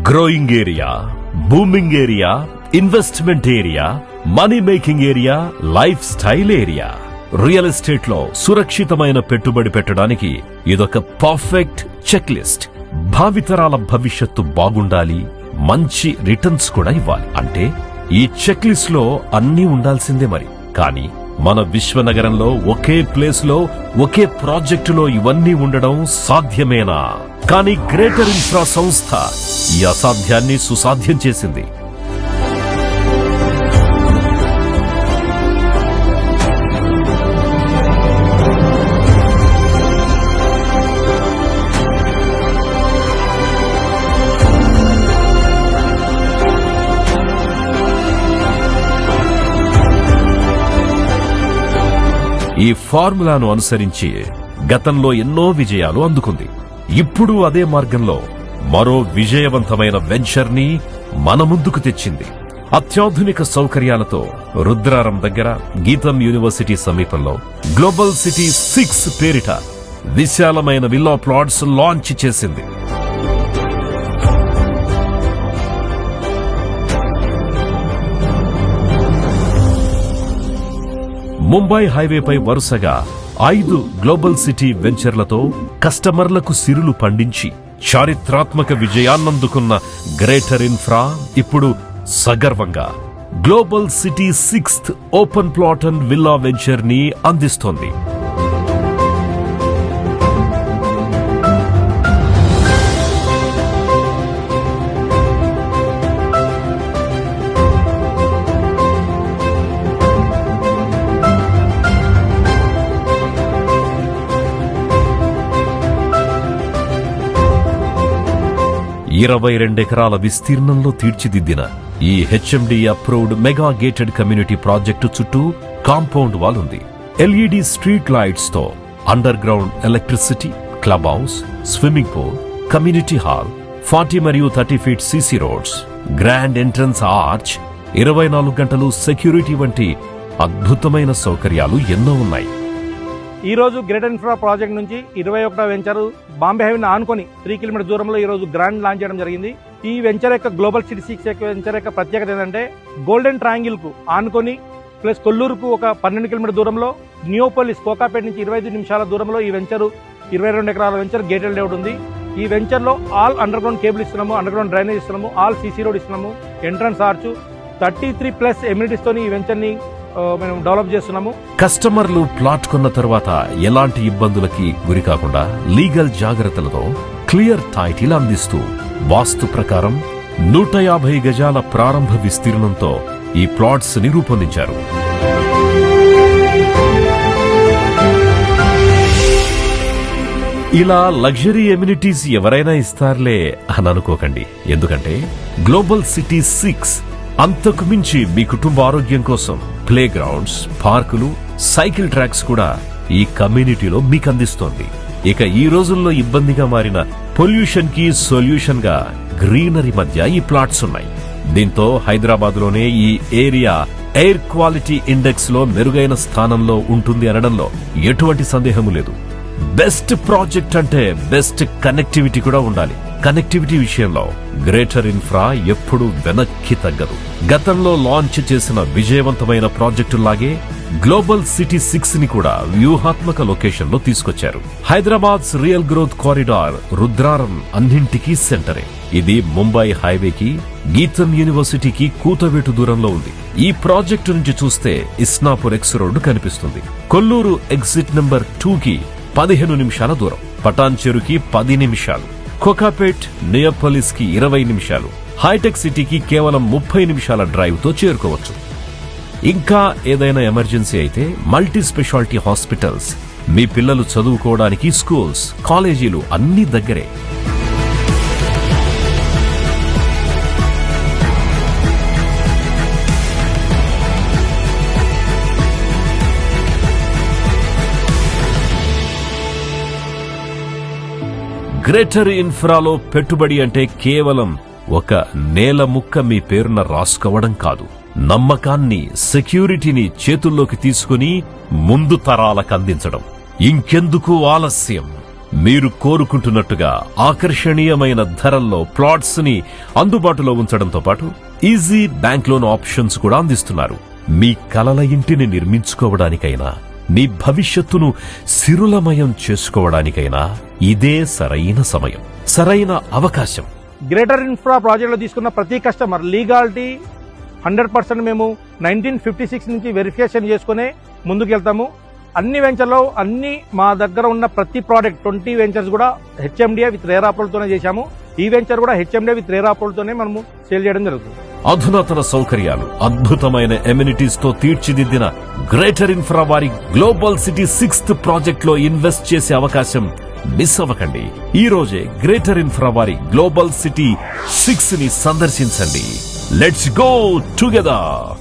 Growing area, booming area, investment area, money making area, life style area. Real estate లో సురక్షితమైన పెట్టుబడి పెట్టడానికి ఇదొక పర్ఫెక్ట్ చెక్ లిస్ట్. భావితరాల భవిష్యత్తు బాగుండాలి, మంచి రిటర్న్స్ కూడా ఇవ్వాలి అంటే ఈ చెక్ లిస్ట్ లో అన్నీ ఉండాల్సిందే. మరి కానీ మన విశ్వనగరంలో ఒకే ప్లేస్ లో ఒకే ప్రాజెక్టులో ఇవన్నీ ఉండడం సాధ్యమేనా? కానీ గ్రేటర్ ఇన్ఫ్రా సంస్థ ఈ అసాధ్యాన్ని సుసాధ్యం చేసింది. ఈ ఫార్ములాను అనుసరించి గతంలో ఎన్నో విజయాలు అందుకుంది. ఇప్పుడు అదే మార్గంలో మరో విజయవంతమైన వెంచర్ ని మన ముందుకు తెచ్చింది. అత్యాధునిక సౌకర్యాలతో రుద్రారం దగ్గర గీతం యూనివర్సిటీ సమీపంలో గ్లోబల్ సిటీ 6 పేరిట విశాలమైన విల్లా ప్లాట్స్ లాంచ్ చేసింది. ముంబై హైవేపై వరుసగా 5 గ్లోబల్ సిటీ వెంచర్లతో కస్టమర్లకు సిరులు పండించి చారిత్రాత్మక విజయాన్నందుకున్న గ్రేటర్ ఇన్ఫ్రా ఇప్పుడు సగర్వంగా global city 6th open plot and villa venture ని అందిస్తోంది. ఇరవై 22 ఎకరాల విస్తీర్ణంలో తీర్చిదిద్దిన ఈ HMD approved mega gated community project చుట్టూ కాంపౌండ్ వాల్ ఉంది. ఎల్ఈడి స్ట్రీట్ లైట్స్ తో under ground electricity, club house, swimming pool, community hall, 40 మరియు 30 feet CC roads, grand entrance arch, 24 గంటలు సెక్యూరిటీ వంటి అద్భుతమైన సౌకర్యాలు ఎన్నో ఉన్నాయి. ఈ రోజు గ్రేటర్ ఇన్ఫ్రా ప్రాజెక్ట్ నుంచి 21వ వెంచర్ బాంబే హైవేని ఆనుకొని 3 కిలోమీటర్ దూరంలో ఈ రోజు గ్రాండ్ లాంచ్ చేయడం జరిగింది. ఈ వెంచర్ యొక్క గ్లోబల్ సిటీ 6 యొక్క వెంచర్ యొక్క ప్రత్యేకత ఏంటంటే గోల్డెన్ ట్రయాంగిల్ కు ఆనుకొని ప్లస్ కొల్లూరుకు ఒక 12 కిలోమీటర్ దూరంలో, నియోపోలిస్ కోకాపేట నుంచి 25 నిమిషాల దూరంలో ఈ వెంచర్ 22 ఎకరాల వెంచర్ గేటెడ్ లేఅవుట్ ఉంది. ఈ వెంచర్ లో ఆల్ అండర్ గ్రౌండ్ కేబుల్ ఇస్తున్నాము, అండర్ గ్రౌండ్ డ్రైనేజ్ ఇస్తున్నాము, ఆల్ సీసీ రోడ్ ఇస్తున్నాము, ఎంట్రన్స్ ఆర్చ్, 33+ ఎమ్యూనిటీస్ తోని ఈ వెంచర్ ని మేము డెవలప్ చేస్తున్నాము. కస్టమర్లు ప్లాట్ కొన్న తర్వాత ఎలాంటి ఇబ్బందులకి గురి కాకుండా లీగల్ జాగ్రత్తలతో క్లియర్ టైటిల్ అందిస్తూ వాస్తు ప్రకారం 150 గజాల ప్రారంభ విస్తీర్ణంతో ఈ ప్లాట్స్ ని రూపొందించారు. ఇలా లగ్జరీ ఎమ్యూనిటీస్ ఎవరైనా ఇస్తారులే అని అనుకోకండి. ఎందుకంటే గ్లోబల్ సిటీ 6 అంతకు మించి మీ కుటుంబ ఆరోగ్యం కోసం ప్లే గ్రౌండ్స్, పార్కులు, సైకిల్ ట్రాక్స్ కూడా ఈ కమ్యూనిటీలో మీకు అందిస్తోంది. ఇక ఈ రోజుల్లో ఇబ్బందిగా మారిన పొల్యూషన్ కి సొల్యూషన్ గా గ్రీనరీ మధ్య ఈ ప్లాట్స్ ఉన్నాయి. దీంతో హైదరాబాద్ లోనే ఈ ఏరియా ఎయిర్ క్వాలిటీ ఇండెక్స్ లో మెరుగైన స్థానంలో ఉంటుంది అనడంలో ఎటువంటి సందేహము లేదు. బెస్ట్ ప్రాజెక్ట్ అంటే బెస్ట్ కనెక్టివిటీ కూడా ఉండాలి. కనెక్టివిటీ విషయంలో గ్రేటర్ ఇన్ఫ్రా ఎప్పుడూ వెనక్కి తగ్గదు. గతంలో లాంచ్ చేసిన విజయవంతమైన ప్రాజెక్టులాగే గ్లోబల్ సిటీ 6 ని కూడా వ్యూహాత్మక లొకేషన్ లో తీసుకొచ్చారు. Hyderabad's real growth corridor Rudraram అన్నింటికీ సెంటరే. ఇది ముంబై హైవేకి, గీతం యూనివర్సిటీకి కూతవేటు దూరంలో ఉంది. ఈ ప్రాజెక్టు నుంచి చూస్తే ఇస్నాపూర్ ఎక్స్ రోడ్డు కనిపిస్తుంది. కొల్లూరు ఎగ్జిట్ నెంబర్ 2 కి 15 నిమిషాల దూరం, పటాన్చెరుకి 10 నిమిషాలు, కోకాపేట్, నియోపోలిస్ కి 20 నిమిషాలు, హైటెక్ సిటీకి కేవలం 30 నిమిషాల డ్రైవ్ తో చేరుకోవచ్చు. ఇంకా ఏదైనా ఎమర్జెన్సీ అయితే మల్టీ స్పెషాలిటీ హాస్పిటల్స్, మీ పిల్లలు చదువుకోవడానికి స్కూల్స్, కాలేజీలు అన్నీ దగ్గరే. గ్రేటర్ ఇన్ఫ్రాలో పెట్టుబడి అంటే కేవలం ఒక నేల ముక్క మీ పేరున రాసుకోవడం కాదు. నమ్మకాన్ని, సెక్యూరిటీని చేతుల్లోకి తీసుకుని ముందు తరాలకు అందించడం. ఇంకెందుకు ఆలస్యం? మీరు కోరుకుంటున్నట్టుగా ఆకర్షణీయమైన ధరల్లో ప్లాట్స్ ని అందుబాటులో ఉంచడంతో పాటు ఈజీ బ్యాంక్ లోన్ ఆప్షన్స్ కూడా అందిస్తున్నారు. మీ కలల ఇంటిని నిర్మించుకోవడానికైనా మీ భవిష్యత్తును సిరులమయం చేసుకోవడానికైనా ఇదే సరైన సమయం, సరైన అవకాశం. గ్రేటర్ ఇన్ఫ్రా ప్రాజెక్టులో తీసుకున్న ప్రతి కస్టమర్ లీగాలిటీ 100% మేము 1956 నుంచి వెరిఫికేషన్ చేసుకునే ముందుకెళ్తాము. అన్ని వెంచర్లో అన్ని మా దగ్గర ఉన్న ప్రతి ప్రోడక్ట్ 20 వెంచర్స్ కూడా హెచ్ఎండిఏ విత్ రేర్ అప్రూవల్తోనే చేశాము. ఈ వెంచర్ కూడా హెచ్ఎండిఏ విత్ రేర్ అప్రూవల్తోనే మనము సేల్ చేయడం జరుగుతుంది. అధునాతన సౌకర్యాలు, అద్భుతమైన ఎమ్యూనిటీస్ తో తీర్చిదిద్దిన గ్రేటర్ ఇన్ఫ్రా వారి గ్లోబల్ సిటీ 6th ప్రాజెక్ట్ లో ఇన్వెస్ట్ చేసే అవకాశం మిస్ అవ్వకండి. ఈ రోజే గ్రేటర్ ఇన్ఫ్రా వారి గ్లోబల్ సిటీ 6 ని సందర్శించండి. Let's go together.